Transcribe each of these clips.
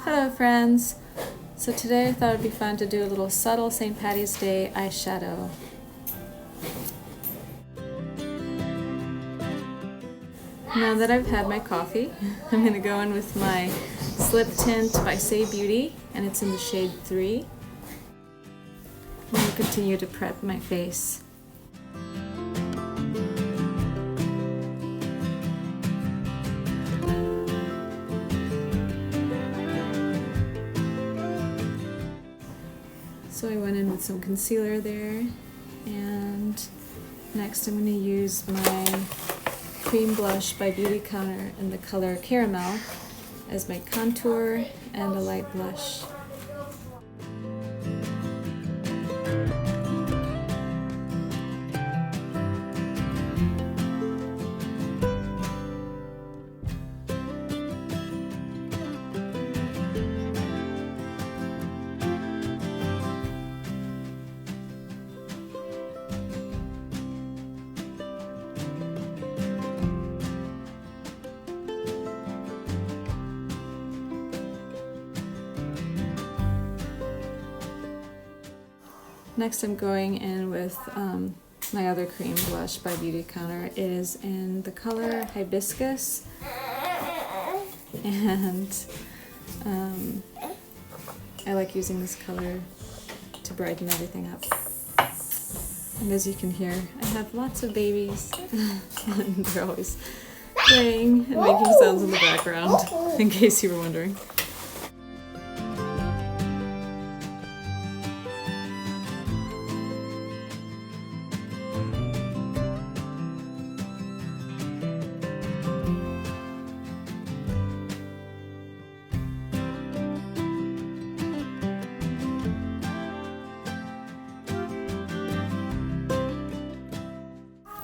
Hello friends! So today I thought it'd be fun to do a little subtle St. Paddy's Day eyeshadow. Now that I've had my coffee, I'm going to go in with my Slip Tint by Say Beauty, and it's in the shade 3. I'm going to continue to prep my face. So I went in with some concealer there, and next I'm going to use my cream blush by Beauty Counter in the color Caramel as my contour and a light blush. Next I'm going in with my other cream blush by Beauty Counter. It is in the color Hibiscus, and I like using this color to brighten everything up. And as you can hear, I have lots of babies and they're always playing and making sounds in the background, in case you were wondering.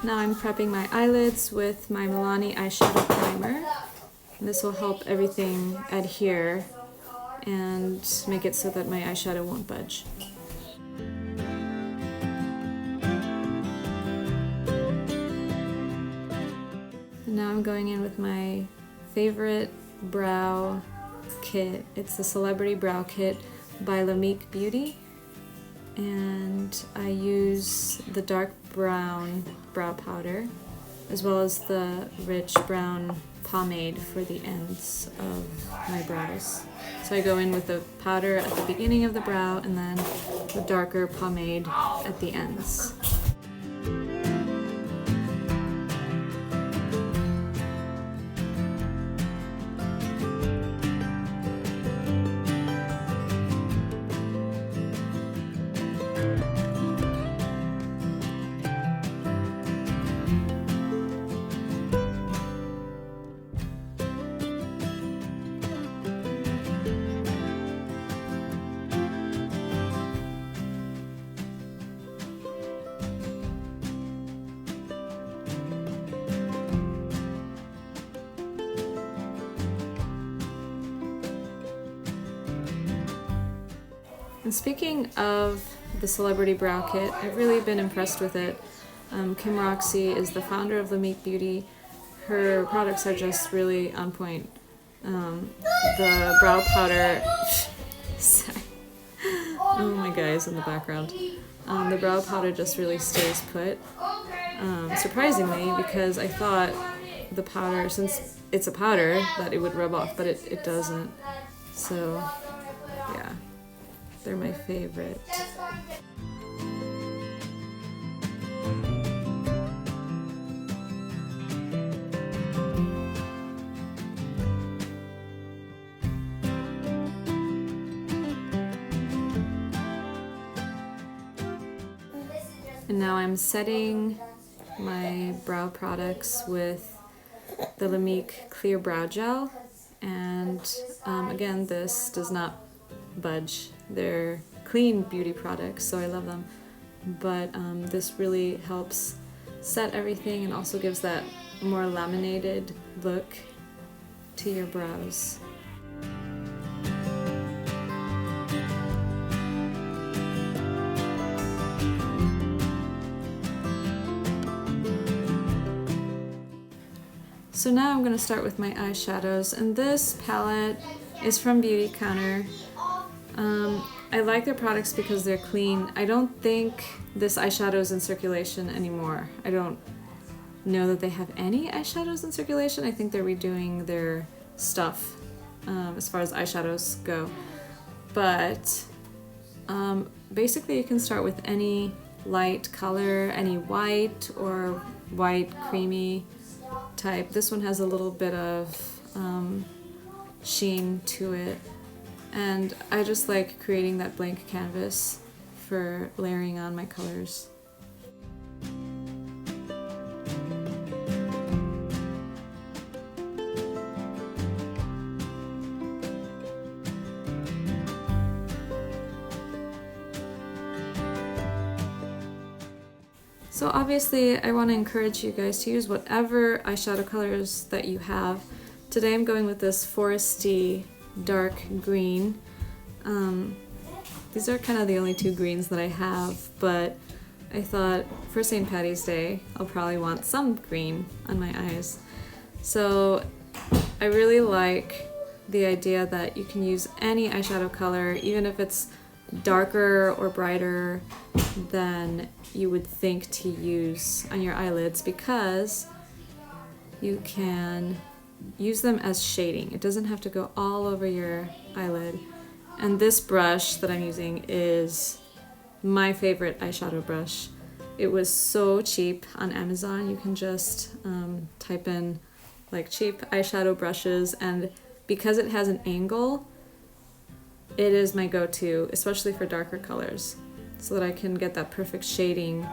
Now I'm prepping my eyelids with my Milani eyeshadow primer. This will help everything adhere and make it so that my eyeshadow won't budge. And now I'm going in with my favorite brow kit. It's the Celebrity Brow Kit by Lamique Beauty. And I use the dark brown brow powder as well as the rich brown pomade for the ends of my brows. So I go in with the powder at the beginning of the brow and then the darker pomade at the ends. And speaking of the Celebrity Brow Kit, I've really been impressed with it. Kim Roxy is the founder of Lamique Beauty. Her products are just really on point. The brow powder, sorry. Oh my guys in the background. The brow powder just really stays put. Surprisingly, because I thought the powder, since it's a powder, that it would rub off, but it doesn't. So, yeah. They're my favorite. And now I'm setting my brow products with the Lamique Clear Brow Gel. And again, this does not budge. They're clean beauty products, so I love them. But this really helps set everything and also gives that more laminated look to your brows. So now I'm going to start with my eyeshadows, and this palette is from Beauty Counter. I like their products because they're clean. I don't think this eyeshadow is in circulation anymore. I don't know that they have any eyeshadows in circulation. I think they're redoing their stuff as far as eyeshadows go. But basically you can start with any light color, any white or white creamy type. This one has a little bit of sheen to it. And I just like creating that blank canvas for layering on my colors. So obviously I want to encourage you guys to use whatever eyeshadow colors that you have. Today I'm going with this foresty dark green. These are kind of the only two greens that I have, but I thought for St. Paddy's Day I'll probably want some green on my eyes. So I really like the idea that you can use any eyeshadow color, even if it's darker or brighter than you would think to use on your eyelids, because you can use them as shading. It doesn't have to go all over your eyelid. And this brush that I'm using is my favorite eyeshadow brush. It was so cheap on Amazon. You can just type in like cheap eyeshadow brushes, and because it has an angle, it is my go-to, especially for darker colors, so that I can get that perfect shading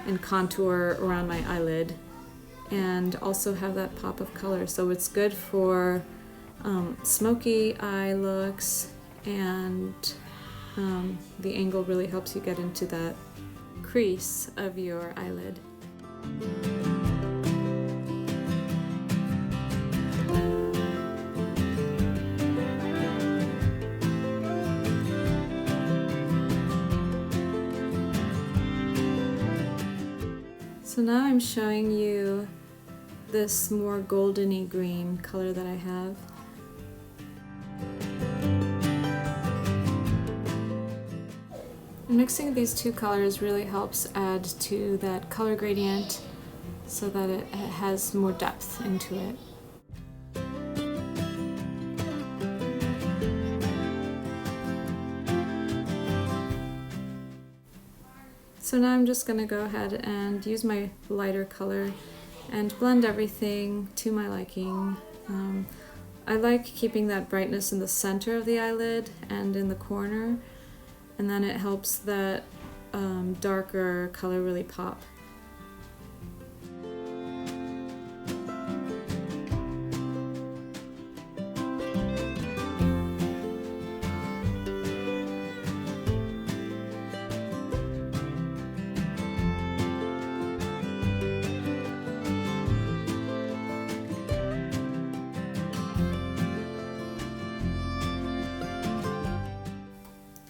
and contour around my eyelid and also have that pop of color. So it's good for smoky eye looks, and the angle really helps you get into that crease of your eyelid. So now I'm showing you this more goldeny green color that I have. Mixing these two colors really helps add to that color gradient so that it has more depth into it. So now I'm just going to go ahead and use my lighter color and blend everything to my liking. I like keeping that brightness in the center of the eyelid and in the corner, and then it helps that darker color really pop.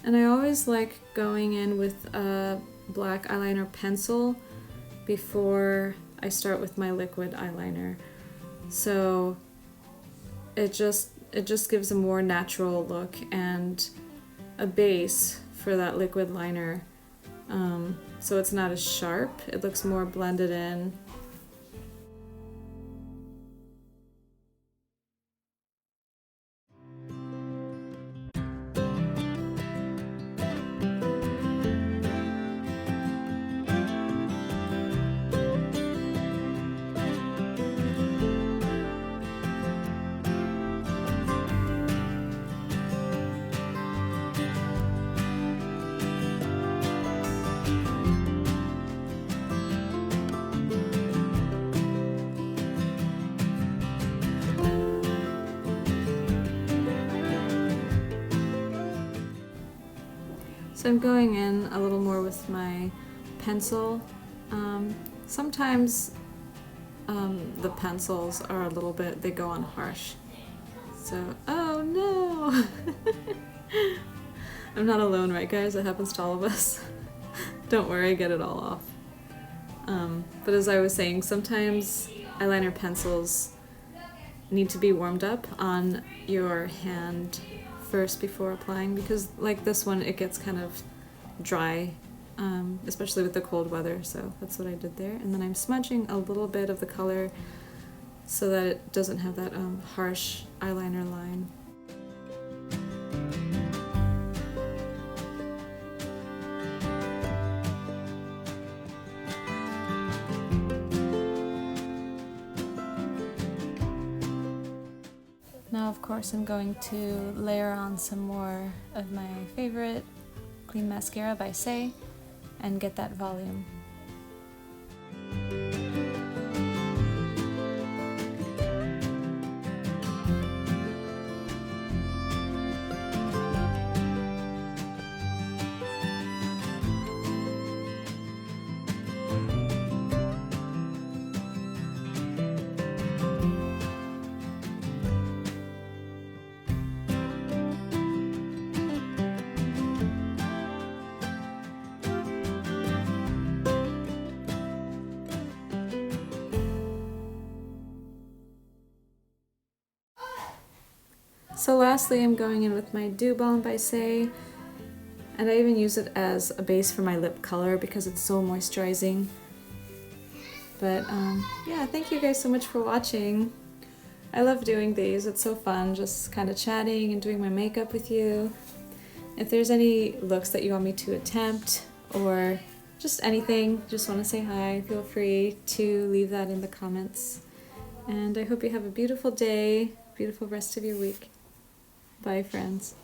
And I always like going in with a black eyeliner pencil before I start with my liquid eyeliner. So it just gives a more natural look and a base for that liquid liner. So it's not as sharp, it looks more blended in. So I'm going in a little more with my pencil. Sometimes the pencils are a little bit, they go on harsh. So, oh no! I'm not alone, right guys? It happens to all of us. Don't worry, I get it all off. But as I was saying, sometimes eyeliner pencils need to be warmed up on your hand first before applying, because like this one, it gets kind of dry, especially with the cold weather, so that's what I did there. And then I'm smudging a little bit of the color so that it doesn't have that harsh eyeliner line. Now, of course, I'm going to layer on some more of my favorite Clean Mascara by Say and get that volume. So lastly, I'm going in with my Dew Balm by Say, and I even use it as a base for my lip color because it's so moisturizing. But yeah, thank you guys so much for watching. I love doing these, it's so fun just kind of chatting and doing my makeup with you. If there's any looks that you want me to attempt or just anything, just want to say hi, feel free to leave that in the comments. And I hope you have a beautiful day, beautiful rest of your week. Bye, friends.